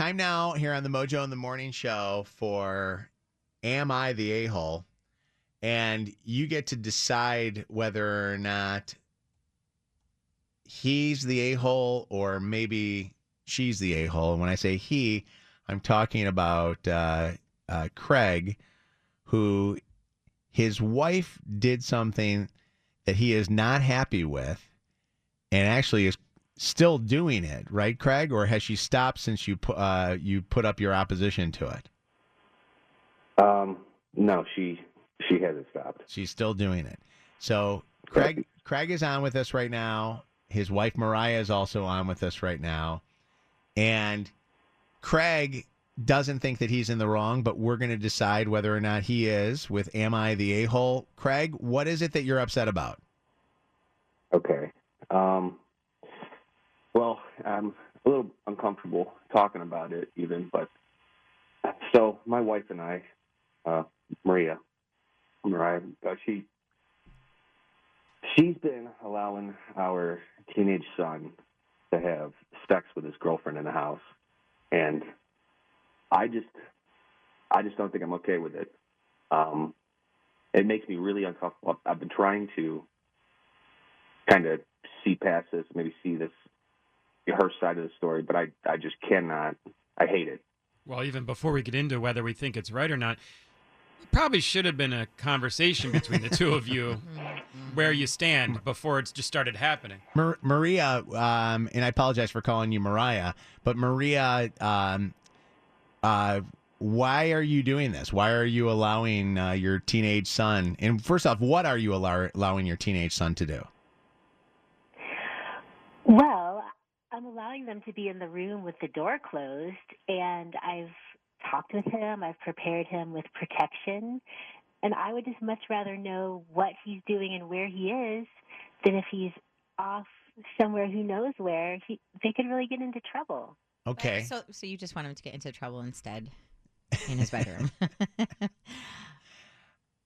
time now here on the Mojo in the Morning Show for Am I the A-hole? And you get to decide whether or not he's the a-hole or maybe she's the a-hole. And when I say he, I'm talking about Craig, who his wife did something that he is not happy with and actually is still doing it, right, Craig? Or has she stopped since you put up your opposition to it? No, she hasn't stopped. She's still doing it. So Craig is on with us right now. His wife, Mariah, is also on with us right now. And Craig doesn't think that he's in the wrong, but we're going to decide whether or not he is with Am I the A-hole? Craig, what is it that you're upset about? Okay. Well, I'm a little uncomfortable talking about it even, but so my wife and I, Mariah, she's been allowing our teenage son to have sex with his girlfriend in the house, and I just don't think I'm okay with it. It makes me really uncomfortable. I've been trying to kind of see past this, maybe see her side of the story, but I just cannot. I hate it. Well, even before we get into whether we think it's right or not, probably should have been a conversation between the two of you where you stand before it's just started happening. Maria, and I apologize for calling you Mariah, but Maria, why are you doing this? Why are you allowing your teenage son? And first off, what are you allowing your teenage son to do? Well, I'm allowing them to be in the room with the door closed, and I've talked with him. I've prepared him with protection, and I would just much rather know what he's doing and where he is than if he's off somewhere who knows where. They could really get into trouble. Okay. So you just want him to get into trouble instead in his bedroom.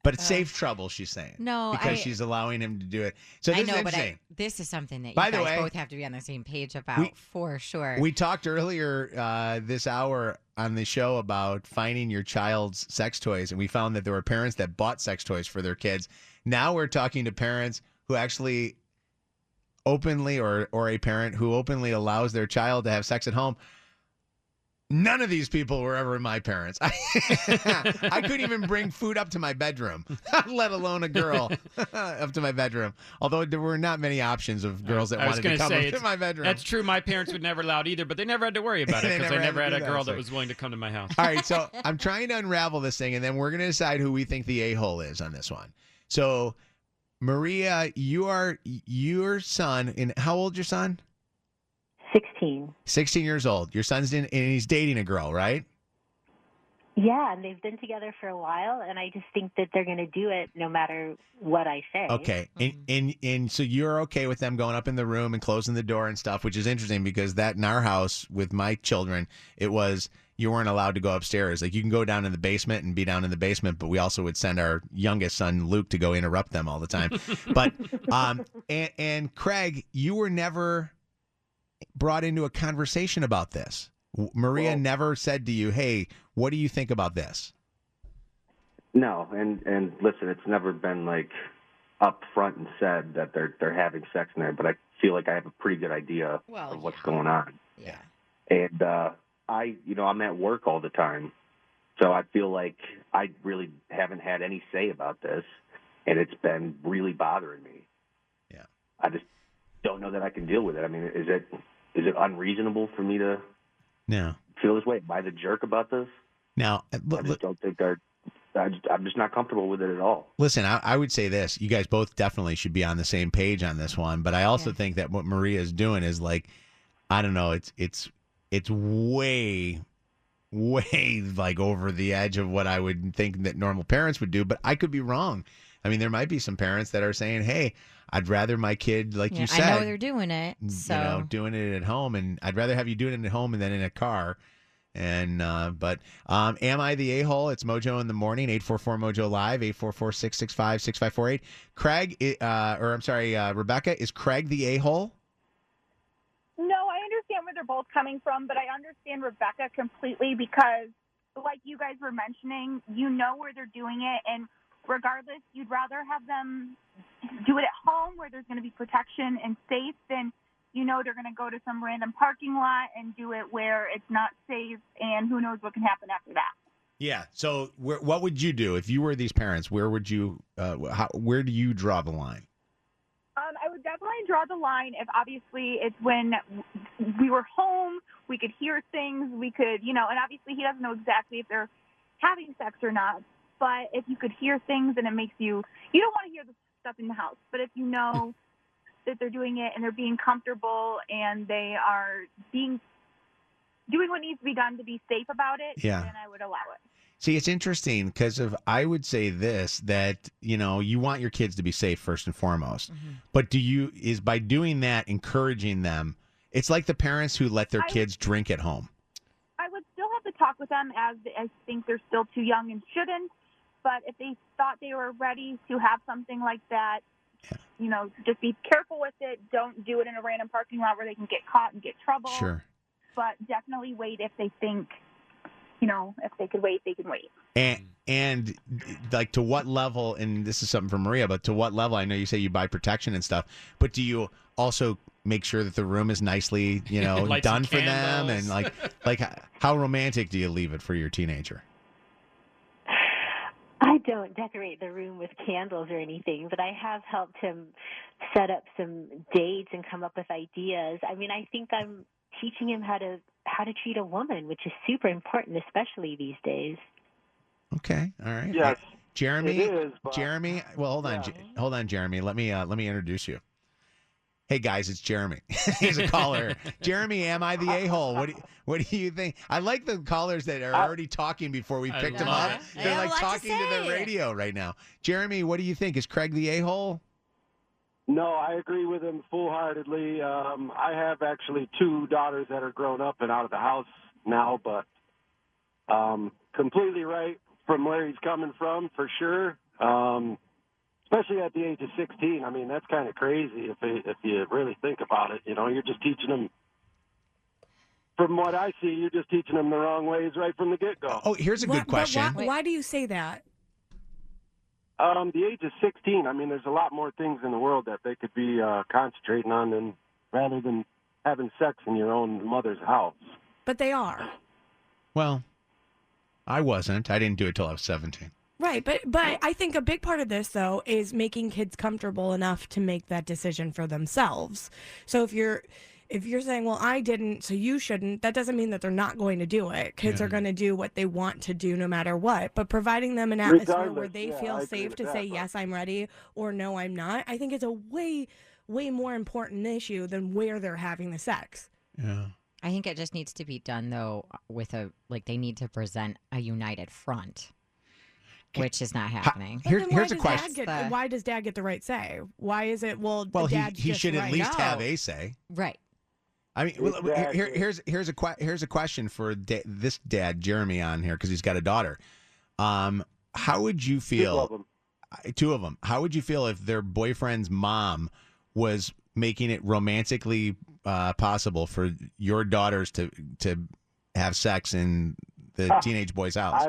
But it's safe trouble, she's saying. No, because she's allowing him to do it. So this I know, is interesting. but this is something that you By guys the way, both have to be on the same page about for sure. We talked earlier this hour on the show about finding your child's sex toys, and we found that there were parents that bought sex toys for their kids. Now we're talking to parents who actually openly, or a parent who openly allows their child to have sex at home. None of these people were ever my parents. I couldn't even bring food up to my bedroom, let alone a girl up to my bedroom. Although there were not many options of girls that wanted to come up to my bedroom. That's true. My parents would never allowed either, but they never had to worry about it because I never had a girl that was willing to come to my house. All right, so I'm trying to unravel this thing, and then we're going to decide who we think the a-hole is on this one. So, Maria, your son, and how old is your son? 16. 16 years old. Your son's and he's dating a girl, right? Yeah, and they've been together for a while, and I just think that they're going to do it no matter what I say. Okay, and so you're okay with them going up in the room and closing the door and stuff, which is interesting because that in our house with my children, it was you weren't allowed to go upstairs. Like you can go down in the basement and be down in the basement, but we also would send our youngest son Luke to go interrupt them all the time. But and Craig, you were never brought into a conversation about this. Maria never said to you, "Hey, what do you think about this?" No, and listen, it's never been like up front and said that they're having sex in there, but I feel like I have a pretty good idea of what's going on. Yeah. And I'm at work all the time, so I feel like I really haven't had any say about this, and it's been really bothering me. Yeah. I just don't know that I can deal with it. I mean, is it unreasonable for me to feel this way? Am I the jerk about this? Now, I just don't think I'm just not comfortable with it at all. Listen, I would say this. You guys both definitely should be on the same page on this one, but I also think that what Maria is doing is like, I don't know, it's way like over the edge of what I would think that normal parents would do, but I could be wrong. I mean, there might be some parents that are saying, hey, I'd rather my kid, like you said. I know they're doing it. So. Doing it at home, and I'd rather have you doing it at home than in a car. And but am I the a-hole? It's Mojo in the morning, 844-MOJO live, 844-665-6548. Craig, Rebecca, is Craig the a-hole? No, I understand where they're they're both coming from, but I understand Rebecca completely because, like you guys were mentioning, you know where they're doing it, and regardless, you'd rather have them do it at home where there's going to be protection and safe than, you know, they're going to go to some random parking lot and do it where it's not safe, and who knows what can happen after that. Yeah. So what would you do if you were these parents? Where would you, where do you draw the line? I would definitely draw the line if obviously it's when we were home, we could hear things, we could, you know, and obviously he doesn't know exactly if they're having sex or not, but if you could hear things and it makes you don't want to hear the stuff in the house, but if you know that they're doing it and they're being comfortable and they are doing what needs to be done to be safe about it, then I would allow it. See, it's interesting because I would say this, that, you know, you want your kids to be safe first and foremost. Mm-hmm. But is by doing that, encouraging them, it's like the parents who let their kids drink at home. I would still have to talk with them as I think they're still too young and shouldn't. But if they thought they were ready to have something like that, you know, just be careful with it. Don't do it in a random parking lot where they can get caught and get trouble. Sure. But definitely wait if they think, you know, if they could wait, they can wait. And like, to what level, and this is something for Maria, but to what level, I know you say you buy protection and stuff, but do you also make sure that the room is nicely, you know, done for them? And like how romantic do you leave it for your teenager? I don't decorate the room with candles or anything, but I have helped him set up some dates and come up with ideas. I mean, I think I'm teaching him how to treat a woman, which is super important, especially these days. Okay, all right. Yes, Jeremy. it is, but... Jeremy. Well, hold on, Jeremy. Let me introduce you. Hey guys, it's Jeremy. He's a caller. Jeremy, am I the a-hole? What do you think? I like the callers that are already talking before we picked them up. They're like talking to the radio right now. Jeremy, what do you think? Is Craig the a-hole? No, I agree with him full-heartedly. I have actually 2 daughters that are grown up and out of the house now, but completely right from where he's coming from, for sure. Especially at the age of 16. I mean, that's kind of crazy if you really think about it. You know, you're just teaching them, from what I see, you're just teaching them the wrong ways right from the get-go. Oh, here's a good question. Why do you say that? The age of 16, I mean, there's a lot more things in the world that they could be concentrating on rather than having sex in your own mother's house. But they are. Well, I wasn't. I didn't do it till I was 17. Right, but I think a big part of this, though, is making kids comfortable enough to make that decision for themselves. So if you're saying, well, I didn't, so you shouldn't, that doesn't mean that they're not going to do it. Kids are going to do what they want to do no matter what. But providing them an atmosphere where they feel safe to say, yes, I'm ready, or no, I'm not, I think it's a way, way more important issue than where they're having the sex. Yeah. I think it just needs to be done, though, with they need to present a united front. Which is not happening. Here's a question. Why does Dad get the right say? Why is it, well he should at least have a say. Right. I mean, exactly. here's a question for this dad, Jeremy, on here, because he's got a daughter. How would you feel? 2 of them. How would you feel if their boyfriend's mom was making it romantically possible for your daughters to have sex in the teenage boy's house?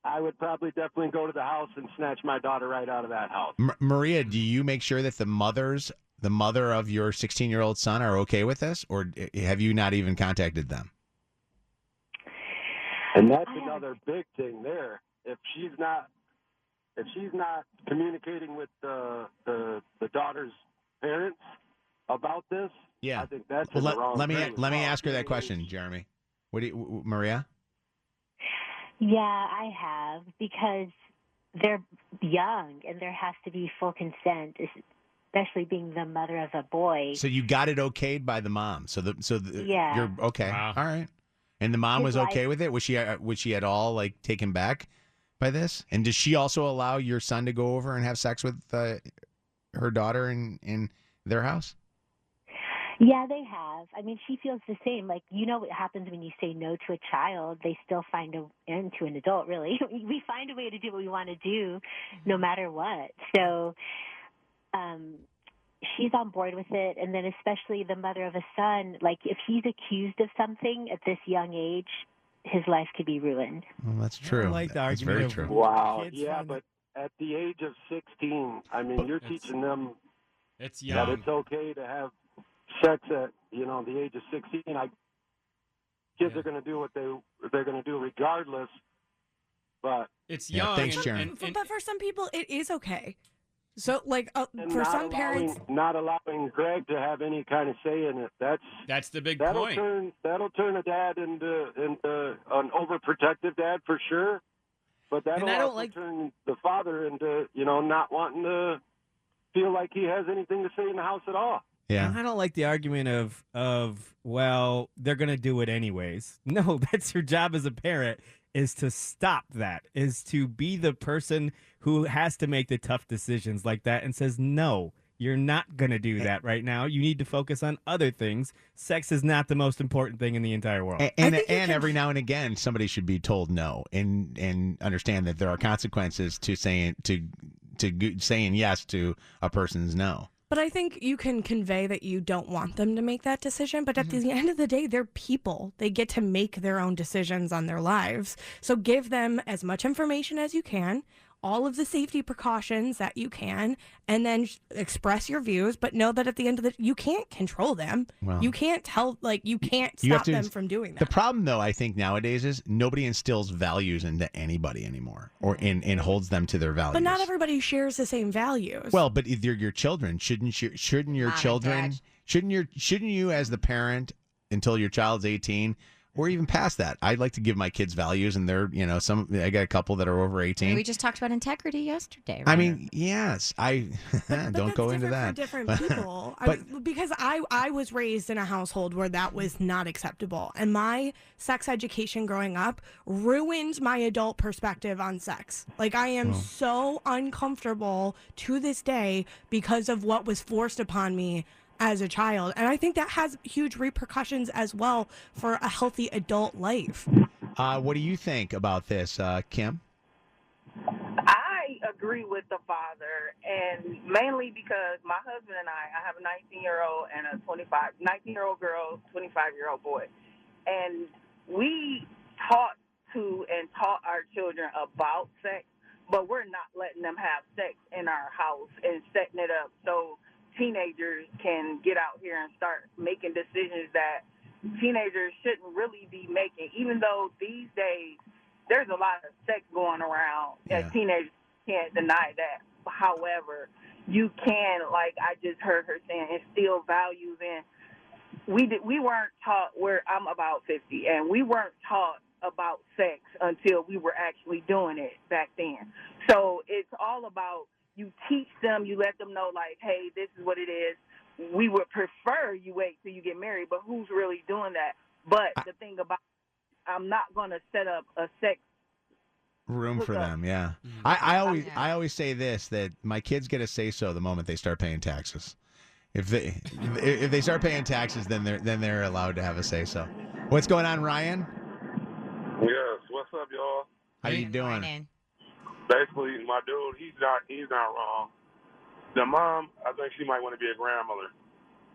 I would probably definitely go to the house and snatch my daughter right out of that house. Maria, do you make sure that the mother of your 16-year-old son are okay with this, or have you not even contacted them? And that's another big thing there. If she's not communicating with the daughter's parents about this, I think that's the wrong. Let me ask her that question, Jeremy. Maria? Yeah, I have, because they're young and there has to be full consent, especially being the mother of a boy. So you got it okayed by the mom. Yeah. You're okay. Wow. All right. And the mom was okay with it? Was she at all taken back by this? And does she also allow your son to go over and have sex with her daughter in their house? Yeah, they have. I mean, she feels the same. Like, you know what happens when you say no to a child, they still find and to an adult, really. We find a way to do what we want to do no matter what. So she's on board with it. And then especially the mother of a son, like if he's accused of something at this young age, his life could be ruined. Well, that's true. I like the That's argument very of true. Wow. kids Yeah, find but at the age of 16, I mean, you're teaching them It's that young. it's okay to have sex at, the age of 16. Kids are going to do what they're going to do regardless. But It's Yeah, young. thanks, and- Sharon. and- But for some people, it is okay. So, like, and for not some parents, not allowing Greg to have any kind of say in it. that's the big That'll point. turn a dad into an overprotective dad for sure. But that'll I don't also like- turn the father into not wanting to feel like he has anything to say in the house at all. Yeah. I don't like the argument of well, they're going to do it anyways. No, that's your job as a parent, is to stop that, is to be the person who has to make the tough decisions like that and says, no, you're not going to do that right now. You need to focus on other things. Sex is not the most important thing in the entire world. And think you can- every now and again, somebody should be told no, and understand that there are consequences to saying yes to a person's no. but I think you can convey that you don't want them to make that decision. But at the end of the day, they're people. They get to make their own decisions on their lives. So give them as much information as you can, all of the safety precautions that you can, and then express your views. But know that at the end of you can't control them. Well, You can't you can't you have stop to- them from doing that. The problem, though, I think nowadays is nobody instills values into anybody anymore, or and holds them to their values. But not everybody shares the same values. Well, but if they're your children, shouldn't your Mom and children Dad. shouldn't you as the parent until your child's 18 or even past that? I'd like to give my kids values, and they're I got a couple that are over 18. We just talked about integrity yesterday. I right? mean, yes, I But don't that's go into different that. for different But- people. but- Because I was raised in a household where that was not acceptable, and my sex education growing up ruined my adult perspective on sex. Like I am so uncomfortable to this day because of what was forced upon me as a child, and I think that has huge repercussions as well for a healthy adult life. What do you think about this, Kim? I agree with the father, and mainly because my husband and I have a 19-year-old and a 19-year-old girl, 25-year-old boy, and we taught our children about sex, but we're not letting them have sex in our house and setting it up so teenagers can get out here and start making decisions that teenagers shouldn't really be making, even though these days there's a lot of sex going around as teenagers. Can't deny that. However, you can, like I just heard her saying, instill values in. We weren't taught, I'm about 50, and we weren't taught about sex until we were actually doing it back then. So it's all about, you teach them, you let them know, like, hey, this is what it is. We would prefer you wait till you get married, but who's really doing that? But the thing about, I'm not going to set up a sex Room for them, yeah. I always say this, that my kids get a say so the moment they start paying taxes. If they start paying taxes, then they're allowed to have a say so. What's going on, Ryan? Yes, what's up, y'all? How you doing? Morning. Basically, my dude, he's not wrong. The mom, I think she might want to be a grandmother.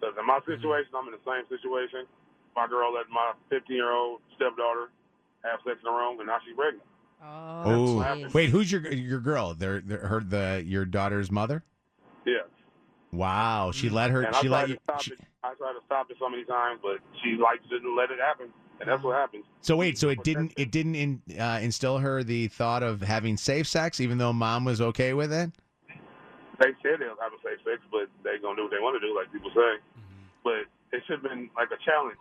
Because in my situation, I'm in the same situation. My girl let my 15-year-old stepdaughter have sex in the room, and now she's pregnant. Oh, geez. wait, who's your girl? Your daughter's mother? Yes. Wow, she let her. And She let you. I tried to stop it so many times, but she didn't let it happen, and that's what happens. So wait, so it didn't instill her the thought of having safe sex, even though mom was okay with it? They said they was having safe sex, but they gonna do what they want to do, like people say. But it should have been like a challenge.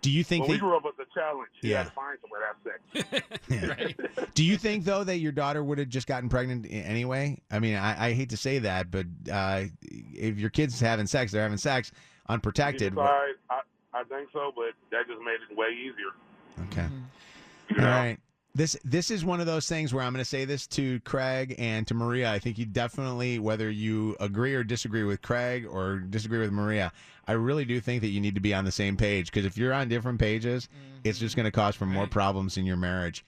Do you think when we grew up with the challenge, you had to find somewhere to have sex. Do you think though that your daughter would have just gotten pregnant anyway? I mean, I hate to say that, but if your kid's having sex, they're having sex unprotected. I think so, but that just made it way easier. Okay. All right. This is one of those things where I'm going to say this to Craig and to Maria. I think you definitely, whether you agree or disagree with Craig or disagree with Maria, I really do think that you need to be on the same page, because if you're on different pages, it's just going to cause for more problems in your marriage.